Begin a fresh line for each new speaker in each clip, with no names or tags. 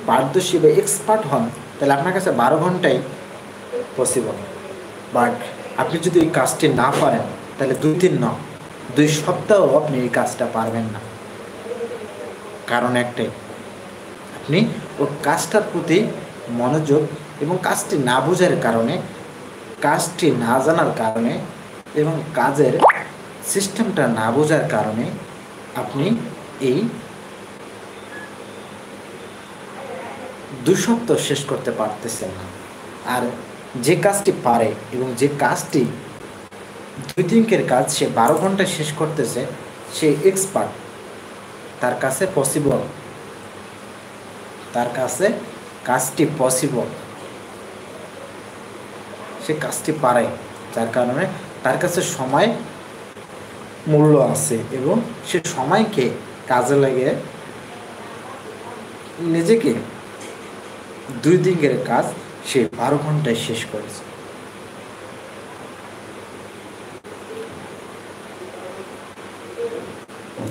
পারদর্শী বা এক্সপার্ট হন, তাহলে আপনার কাছে 12 ঘন্টাই পসিবল। বাট আপনি যদি এই কাজটি না পারেন, তাহলে 2 দিন নয়, 2 সপ্তাহ আপনি এই কাজটা পারবেন না। কারণ একটাই, আপনি ওই কাজটার প্রতি মনোযোগ এবং কাজটি না বোঝার কারণে, কাজটি না জানার কারণে এবং কাজের সিস্টেমটা না বোঝার কারণে আপনি এই 2 সপ্তাহ শেষ করতে পারতেছেন না। আর যে কাজটি পারে এবং যে কাজটি 2 দিনের কাজ সে 12 ঘন্টায় শেষ করতেছে, সে এক্সপার্ট, তার কাছে পসিবল, তার কাছে কাজটি পসিবল, সে কাজটি পারে, যার কারণে তার কাছে সময় মূল্য আছে এবং সে সময়কে কাজে লাগে নিজেকে 2 দিনের কাজ সে 12 ঘন্টায় শেষ করেছে।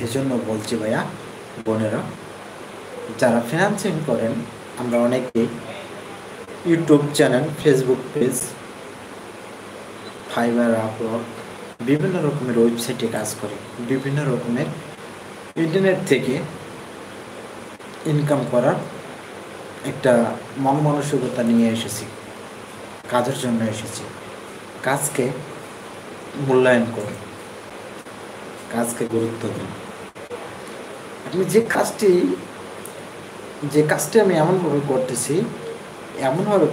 এজন্য বলছি ভাইয়া, বোনেরা, যারা ফিনান্সিং করেন, আমরা অনেকে YouTube channel, Facebook page, fibre, Upwork, বিভিন্ন রকমের ওয়েবসাইটে কাজ করি, বিভিন্ন রকমের ইন্টারনেট থেকে ইনকাম করার একটা মন মানসিকতা নিয়ে এসেছি, কাজের জন্য এসেছি। কাজকে মূল্যায়ন করুন, কাজকে গুরুত্ব দিন। আপনি যে কাজটি আমি এমনভাবে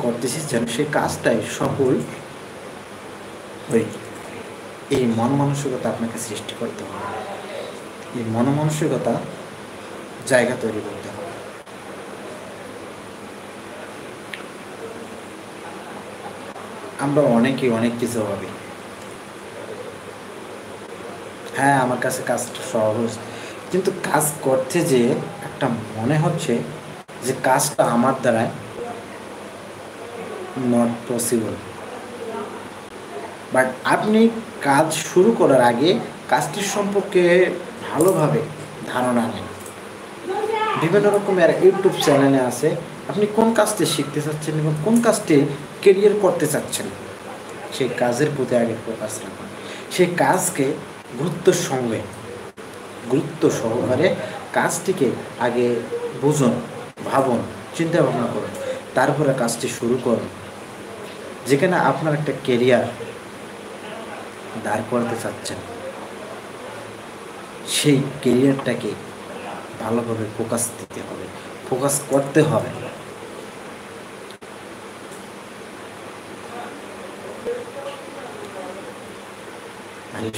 করতেছি যেন সেই কাজটাই সফল হই, এই মন মানসিকতা আপনাকে সৃষ্টি করতে হবে, এই মন মানসিকতা জায়গা তৈরি করতে হবে। আমরা অনেকে অনেক কিছু ভাবি, হ্যাঁ আমার কাছে কাজটা সহজ, কিন্তু কাজ করতে যে একটা মনে হচ্ছে যে কাজটা আমার দ্বারা নট পসিবল। বাট আপনি কাজ শুরু করার আগে কাজটির সম্পর্কে ভালোভাবে ধারণা নেন। বিভিন্ন রকমের ইউটিউব চ্যানেলে আছে, আপনি কোন কাজটি শিখতে চাচ্ছেন এবং কোন কাজটি কেরিয়ার করতে চাচ্ছেন, সেই কাজের প্রতি আগে ফোকাস রাখুন। সেই কাজকে গুরুত্ব সহকারে কাজটিকে আগে বুঝুন, ভাবুন, চিন্তা ভাবনা করুন, তারপরে কাজটি শুরু করুন। যেখানে আপনার একটা কেরিয়ার দাঁড় করাতে চাচ্ছেন, সেই কেরিয়ারটাকে ভালোভাবে ফোকাস দিতে হবে, ফোকাস করতে হবে।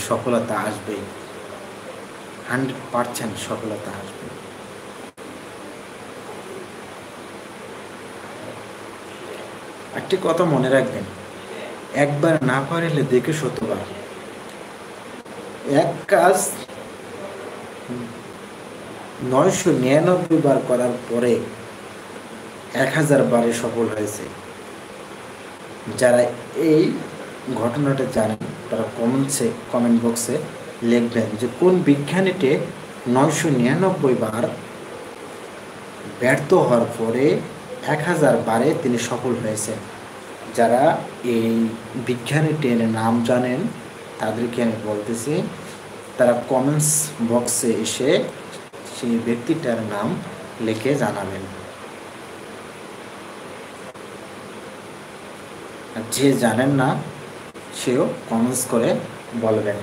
সফলতা আসবে, 100% সফলতা আসবে। একটি কথা মনে রাখবেন, একবার না পারলে দেখে 100বার। এক কাজ 999 বার করার পরে 1000 বারে সফল হয়েছে। যারা এই ঘটনাটা জানেন তারা কমেন্ট বক্সে লিখবেন যে কোন বিজ্ঞানীতে 999 বার ব্যর্থ হওয়ার পরে 1000 বারে তিনি সফল হয়েছেন। যারা এই বিজ্ঞানীটির নাম জানেন তাদেরকে আমি বলতেছি, তারা কমেন্টস বক্সে এসে সেই ব্যক্তিটার নাম লিখে জানাবেন। আর যে জানেন না সেও কমেন্টস করে বলবেন।